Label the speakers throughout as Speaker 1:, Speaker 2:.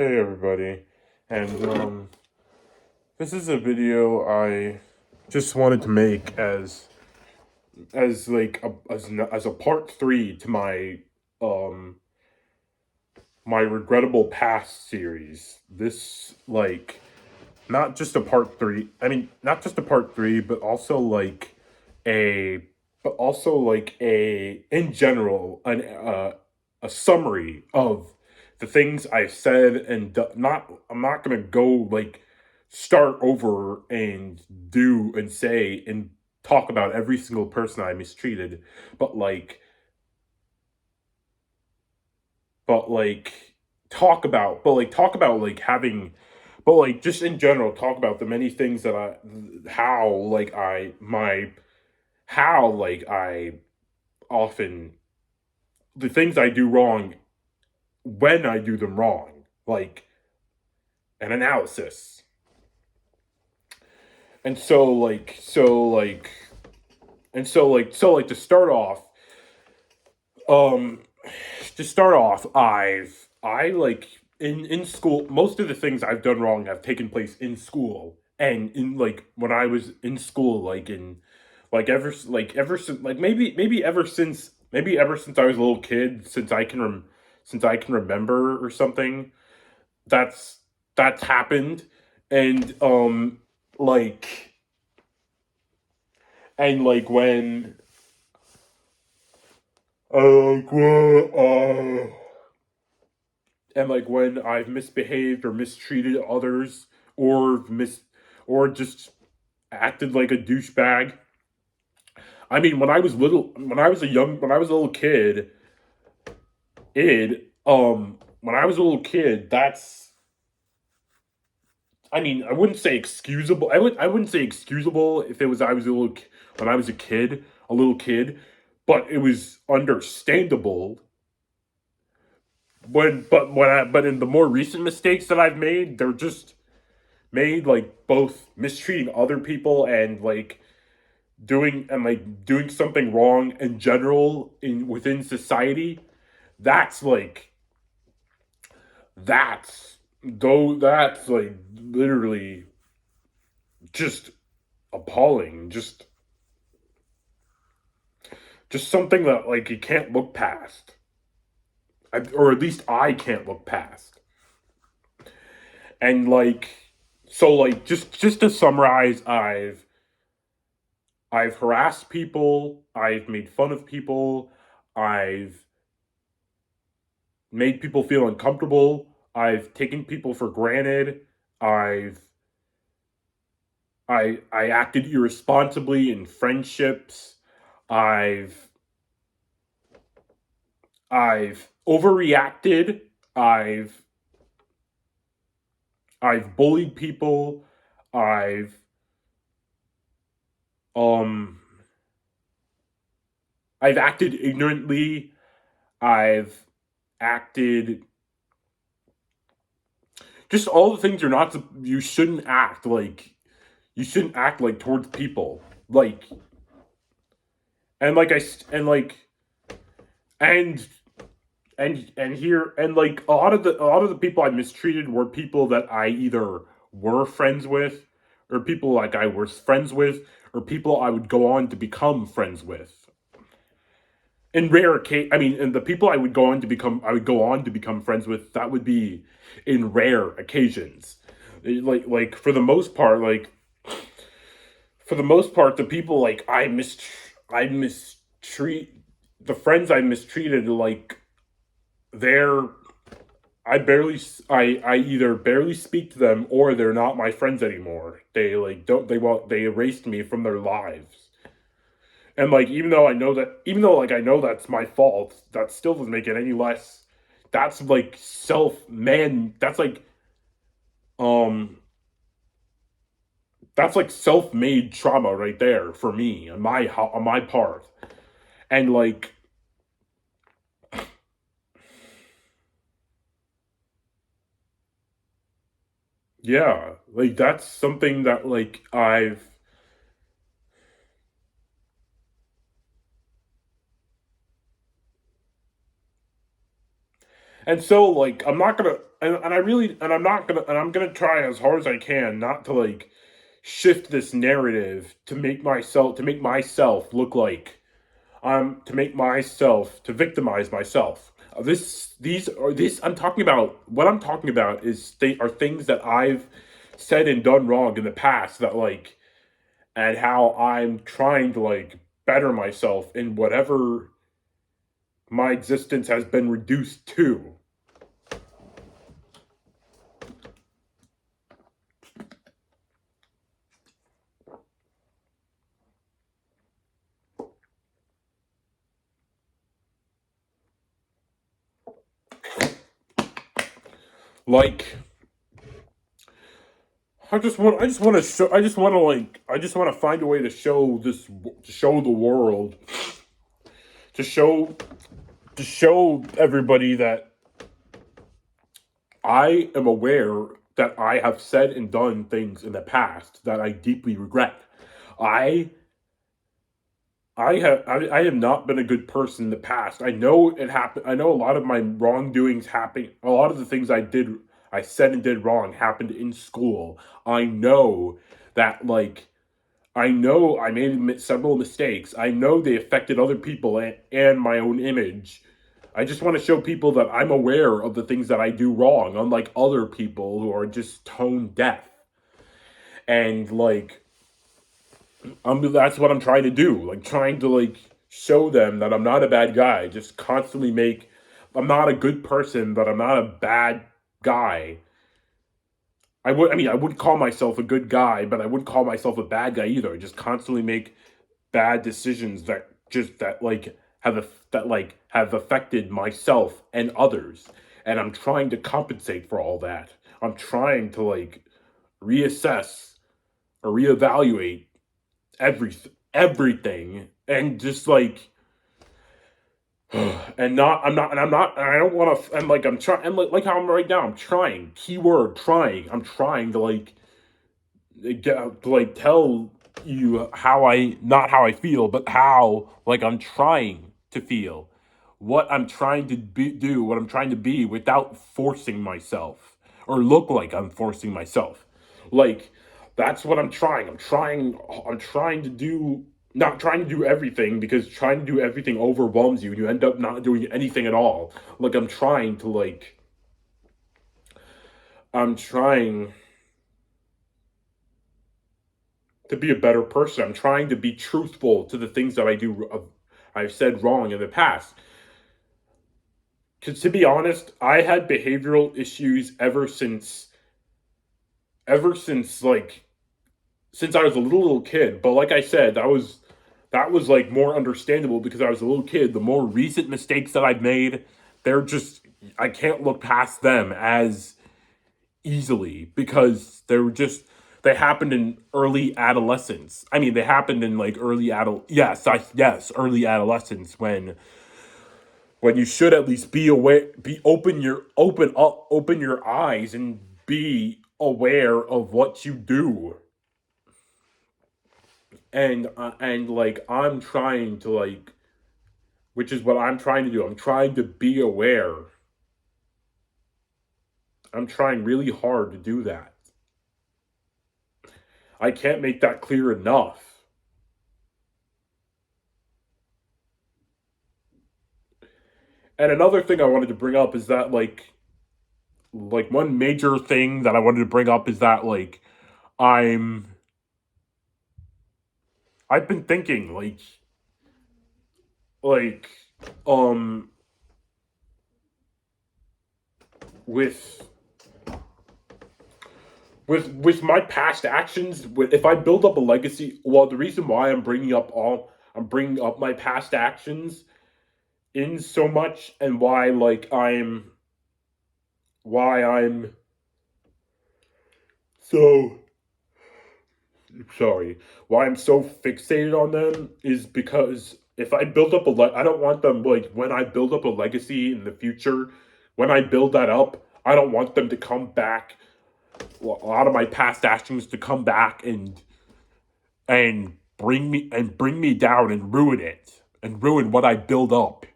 Speaker 1: Hey everybody, and this is a video I just wanted to make as like as a part three to um my regrettable past series. This not just a part three. I mean, not just a part three, but also a in general a summary of the things I've said and not. I'm not gonna go start over and do and say and talk about every single person I mistreated, but but like talk about having but just in general talk about the many things that I how I often the things I do wrong when I do them wrong, like an analysis. And to start off, um to start off, I like in school, most of the things I've done wrong have taken place in school. And in when I was in school, ever since maybe ever since I was a little kid, since I can remember or something, that's that's happened. And like and like when like when and like when I've misbehaved or mistreated others, or or just acted like a douchebag. I mean, when I was a little kid, when I was a little kid, that's, I mean, I wouldn't say excusable. I wouldn't say excusable if it was I was a little when I was a little kid, but it was understandable but in the more recent mistakes that I've made, they're just made both mistreating other people and doing something wrong in general in within society. That's that's literally just appalling. Just something that you can't look past. Or at least I can't look past. And just to summarize, I've harassed people, I've made fun of people, I've made people feel uncomfortable, I've taken people for granted, I've I acted irresponsibly in friendships, I've I've overreacted, I've I've bullied people, I've um I've acted ignorantly, I've acted just all the things you shouldn't act like. You shouldn't act like towards people. Like and like I and like and and here and a lot of the people I mistreated were people that I either were friends with, or people I was friends with, or people I would go on to become friends with. In rare case, I mean, and the people I would go on to become friends with, that would be in rare occasions. For the most part, the people I mistreat, the friends I mistreated, they're I either barely speak to them, or they're not my friends anymore. They don't they erased me from their lives. And even though I know that's my fault, that still doesn't make it any less. That's um that's self-made trauma right there for me on my part. And yeah, that's something that I've And so like I'm not gonna and I really and I'm not gonna and I'm gonna try as hard as I can not to like shift this narrative to make myself look like to make myself to victimize myself. This I'm talking about. What I'm talking about is are things that I've said and done wrong in the past that like and how I'm trying to like better myself in whatever my existence has been reduced to. Like I just want to find a way to to show the world to show to show everybody that I am aware that I have said and done things in the past that I deeply regret. I I have not been a good person in the past. I know it happened. I know a lot of my wrongdoings happened. A lot of the things I said and did wrong happened in school. I know that like I know I made several mistakes. I know they affected other people and my own image. I just want to show people that I'm aware of the things that I do wrong, unlike other people who are just tone deaf. And like that's what I'm trying to do. Like trying to like show them that I'm not a bad guy. Just constantly make I'm not a good person, but I'm not a bad guy. I wouldn't call myself a good guy, but I wouldn't call myself a bad guy either. I just constantly make bad decisions that like have affected myself and others. And I'm trying to compensate for all that. I'm trying to like reassess or reevaluate everything and just like and I don't want to and like I'm trying and like how I'm right now I'm trying keyword trying I'm trying to like get to like tell you how I not how I feel but how like I'm trying to feel what I'm trying to do what I'm trying to be without forcing myself or look like I'm forcing myself like that's what I'm trying to do not trying to do everything because trying to do everything overwhelms you and you end up not doing anything at all like I'm trying to be a better person. I'm trying to be truthful to the things that I've said wrong in the past. Because to be honest, I had behavioral issues ever since like since I was a little kid. But like I said, that was like more understandable because I was a little kid. The more recent mistakes that I've made, they're just I can't look past them as easily because they happened in early adolescence. I mean, they happened in like early adolescence when you should at least be aware, be open your eyes and be aware of what you do. And like I'm trying to like which is what I'm trying to do. I'm trying to be aware. I'm trying really hard to do that. I can't make that clear enough. And another thing I wanted to bring up is that like one major thing that I wanted to bring up is that I'm I've been thinking like um with with my past actions if I build up a legacy well the reason why I'm bringing up my past actions in so much and why I'm so sorry why I'm so fixated on them is because if I build up I don't want them like when I build up a legacy in the future when I build that up I don't want them to come back well, a lot of my past actions to come back and bring me down and ruin it and ruin what I build up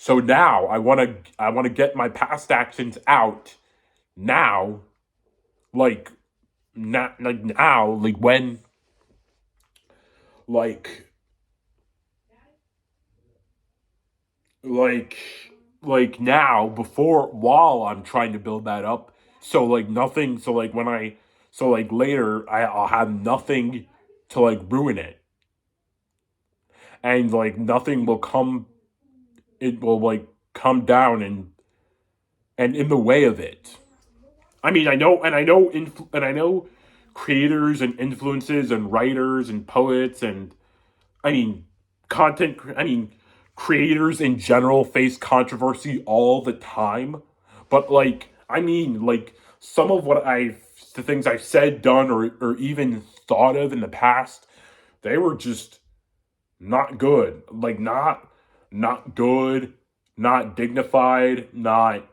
Speaker 1: So now I want to get my past actions out now, like not like now, like when like like now before while I'm trying to build that up. So like nothing. So like when I so like later I'll have nothing to like ruin it, and like nothing will come. It will like come down and in the way of it. I mean, I know creators and influences and writers and poets and I mean I mean creators in general face controversy all the time. But like I mean like some of the things I've said, done or even thought of in the past, they were just not good. Like not good, not dignified, not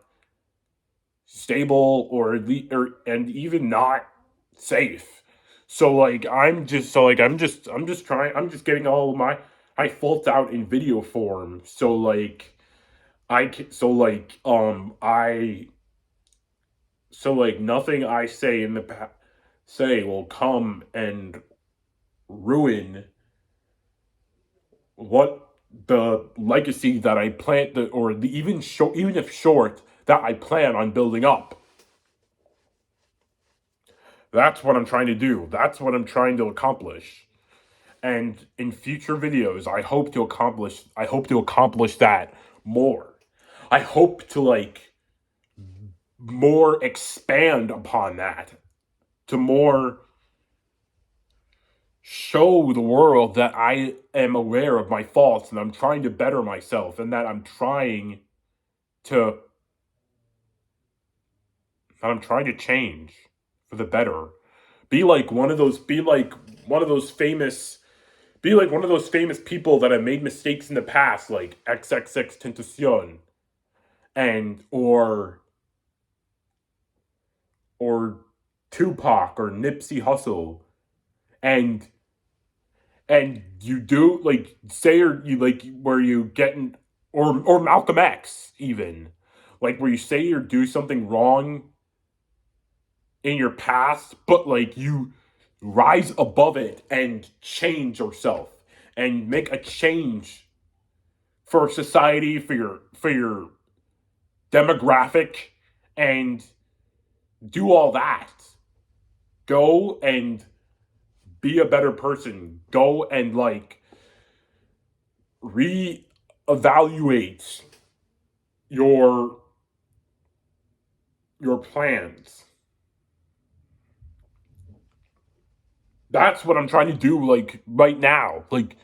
Speaker 1: stable or and even not safe. I'm just getting all of my faults out in video form. So like nothing I say in the say will come and ruin what the legacy that I plan the or the even if short that I plan on building up. That's what I'm trying to do. That's what I'm trying to accomplish. And in future videos, I hope to accomplish that more. I hope to like more expand upon that, to more show the world that I am aware of my faults and I'm trying to better myself and to that I'm trying to change for the better. Be like one of those be like one of those famous Be like one of those famous people that have made mistakes in the past, like XXX Tentacion, and or Tupac or Nipsey Hussle, and you do like say or you like where you getting or Malcolm X even, like where you say or do something wrong in your past, but like you rise above it and change yourself and make a change for society, for your demographic, and do all that. Go and be a better person. Go and like reevaluate your plans. That's what I'm trying to do like right now. Like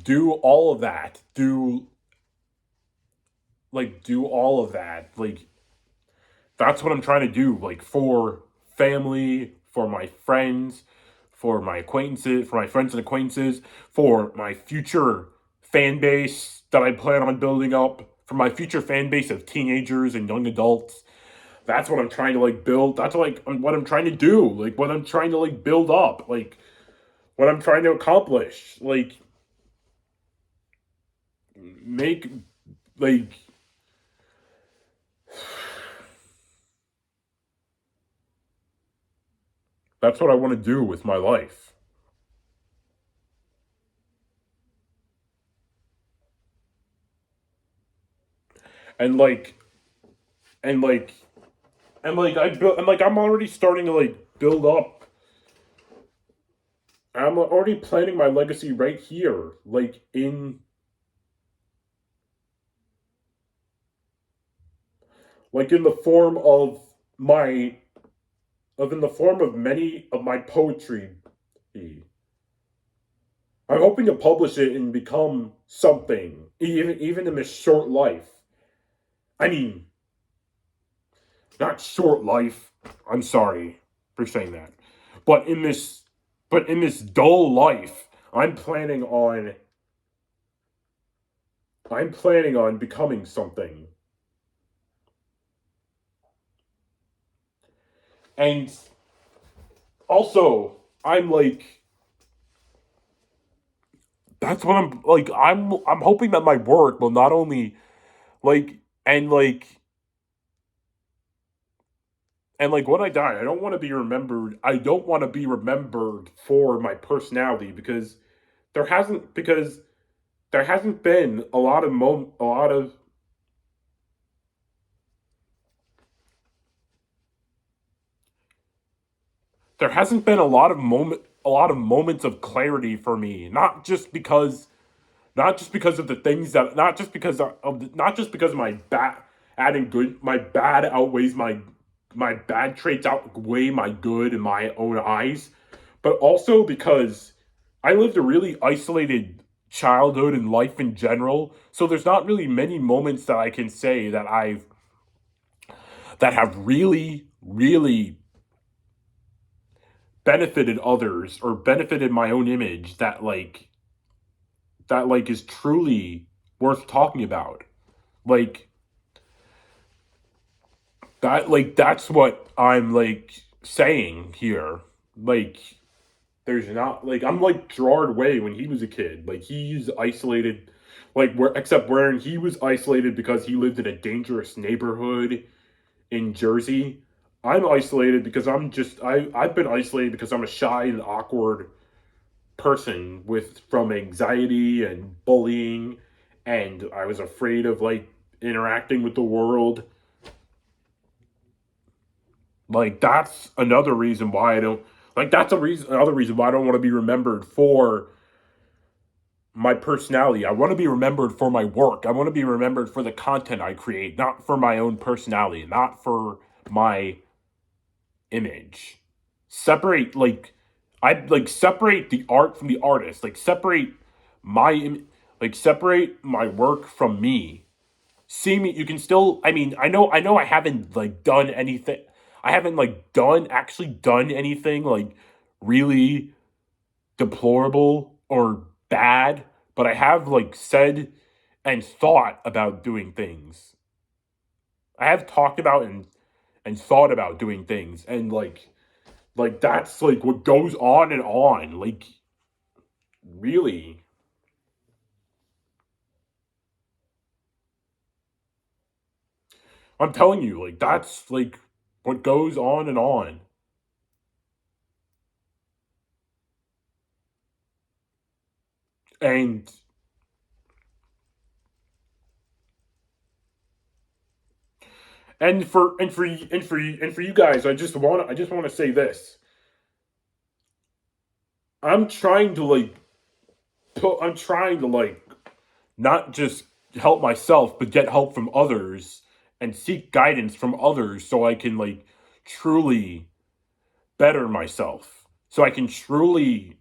Speaker 1: do all of that. Do all of that. Like that's what I'm trying to do, like for family, for my friends, for my friends and acquaintances, for my future fan base that I plan on building up, for my future fan base of teenagers and young adults. That's what I'm trying to like build. That's like what I'm trying to do, like what I'm trying to like build up, like what I'm trying to accomplish, like make like that's what I want to do with my life. And like and like I'm already starting to like build up. I'm already planning my legacy right here, like in the form of my of in the form of many of my poetry. I'm hoping to publish it and become something, even in this short life. I mean, not short life. I'm sorry for saying that, but in this dull life, I'm planning on becoming something. And also, I'm like that's what I'm like I'm hoping that my work will not only Like and like and like when I die, I don't want to be remembered. I don't want to be remembered for my personality because there hasn't been a lot of there hasn't been a lot of moments of clarity for me. Not just because of the things that not just because my bad adding good my bad outweighs my bad traits outweigh my good in my own eyes, but also because I lived a really isolated childhood and life in general. So there's not really many moments that I can say that have really benefited others or benefited my own image that like is truly worth talking about. Like that's what I'm like saying here. Like there's not like I'm like Gerard Way when he was a kid. Like he's isolated where except where he was isolated because he lived in a dangerous neighborhood in Jersey. I'm isolated because I've been isolated because I'm a shy and awkward person with from anxiety and bullying, and I was afraid of like interacting with the world. Like that's another reason why I don't like that's a reason another reason why I don't want to be remembered for my personality. I want to be remembered for my work. I want to be remembered for the content I create, not for my own personality, not for my image. Separate I like separate the art from the artist. Like my separate my work from me. See me, you can still I know I haven't like done anything. I haven't like done actually done anything like really deplorable or bad, but I have like said and thought about doing things. I have talked about and thought about doing things, and like that's like what goes on and on. Like really, I'm telling you, like that's like what goes on and on. And and for you guys, I just want to say this. I'm trying to like I'm trying to like not just help myself, but get help from others and seek guidance from others so I can like truly better myself. So I can truly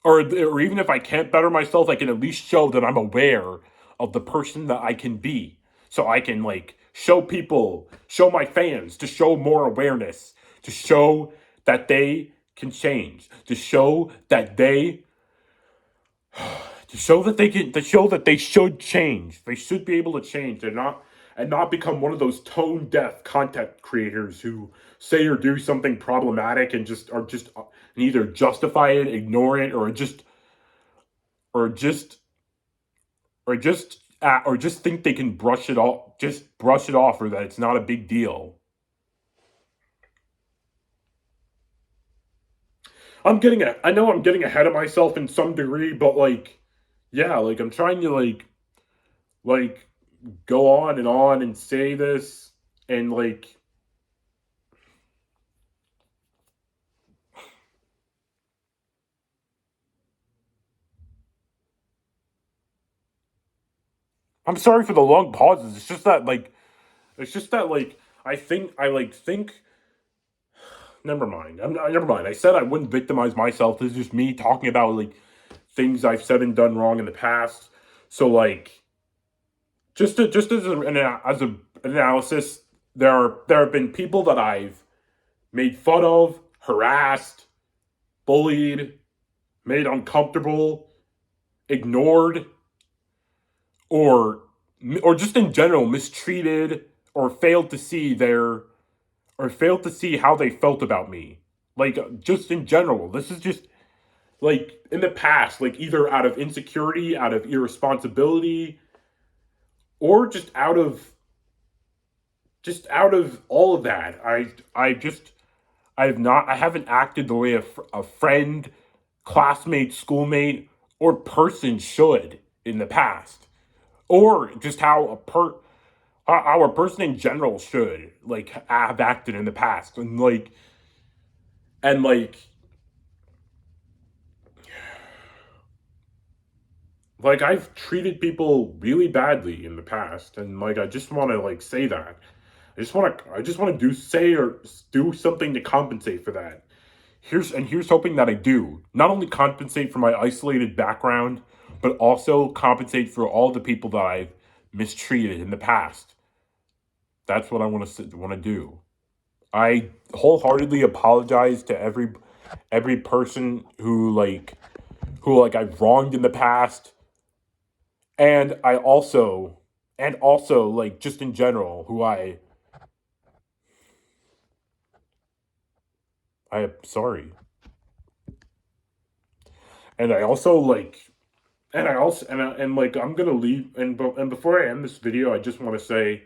Speaker 1: or even if I can't better myself, I can at least show that I'm aware of the person that I can be. So I can like show people, show my fans to show more awareness, to show that they can change, to show that they can to show that they should change. They should be able to change and not become one of those tone deaf content creators who say or do something problematic and just are just and either justify it, ignore it, or just or just think they can brush it off, or that it's not a big deal. I know I'm getting ahead of myself in some degree, but like yeah, like I'm trying to like go on and say this and like I'm sorry for the long pauses. It's just that like I think never mind. Never mind. I said I wouldn't victimize myself. This is just me talking about like things I've said and done wrong in the past. So like just as an analysis, there have been people that I've made fun of, harassed, bullied, made uncomfortable, ignored, or or just in general mistreated or failed to see how they felt about me. Like just in general, this is just like in the past, like either out of insecurity, out of irresponsibility, or just out of all of that, I haven't acted the way a friend, classmate, schoolmate, or person should in the past, or just how a person in general should like have acted in the past, and like I've treated people really badly in the past, and like I just want to like say that. I just want to do say or do something to compensate for that. Here's hoping that I do. Not only compensate for my isolated background, but also compensate for all the people that I've mistreated in the past. That's what I want to do. I wholeheartedly apologize to every person who like I've wronged in the past, and also like just in general who I am sorry. And I also like and I also and like I'm gonna leave and before I end this video, I just want to say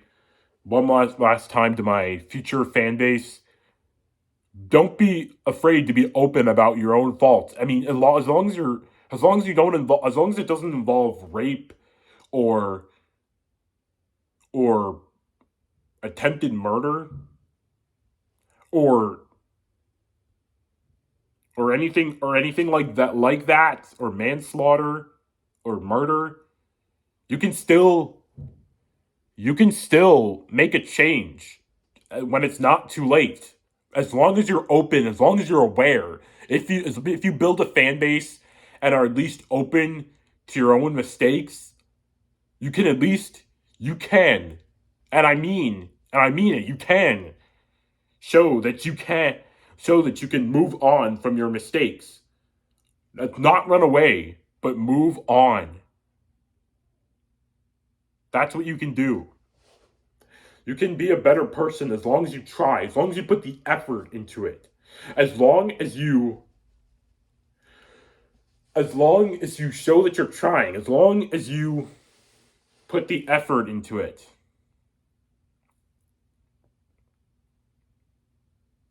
Speaker 1: one last time to my future fan base: don't be afraid to be open about your own faults. I mean, as long as you don't involve as long as it doesn't involve rape or or attempted murder or or anything like that or manslaughter or murder, you can still make a change when it's not too late. As long as you're open, as long as you're aware. If you build a fan base and are at least open to your own mistakes, you can at least you can, and I mean it, you can show that you can show that you can move on from your mistakes. Not run away, but move on. That's what you can do. You can be a better person as long as you try, as long as you put the effort into it. As long as you as long as you show that you're trying, as long as you put the effort into it,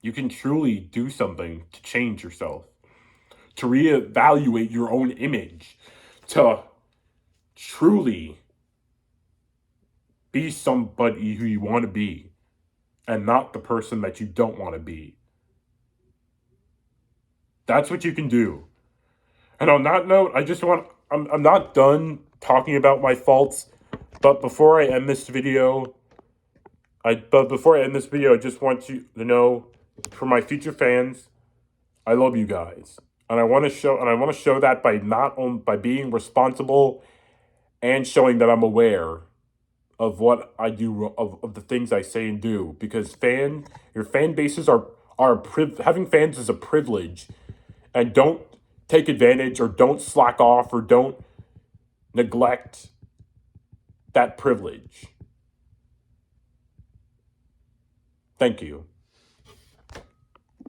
Speaker 1: you can truly do something to change yourself, to reevaluate your own image, to truly be somebody who you want to be and not the person that you don't want to be. That's what you can do. And on that note, I'm not done talking about my faults, but before I end this video, I just want you to know, for my future fans, I love you guys. And I want to show that by not only by being responsible and showing that I'm aware of what I do, of the things I say and do, because your fan bases having fans is a privilege, and don't take advantage or don't slack off or don't neglect that privilege. Thank you.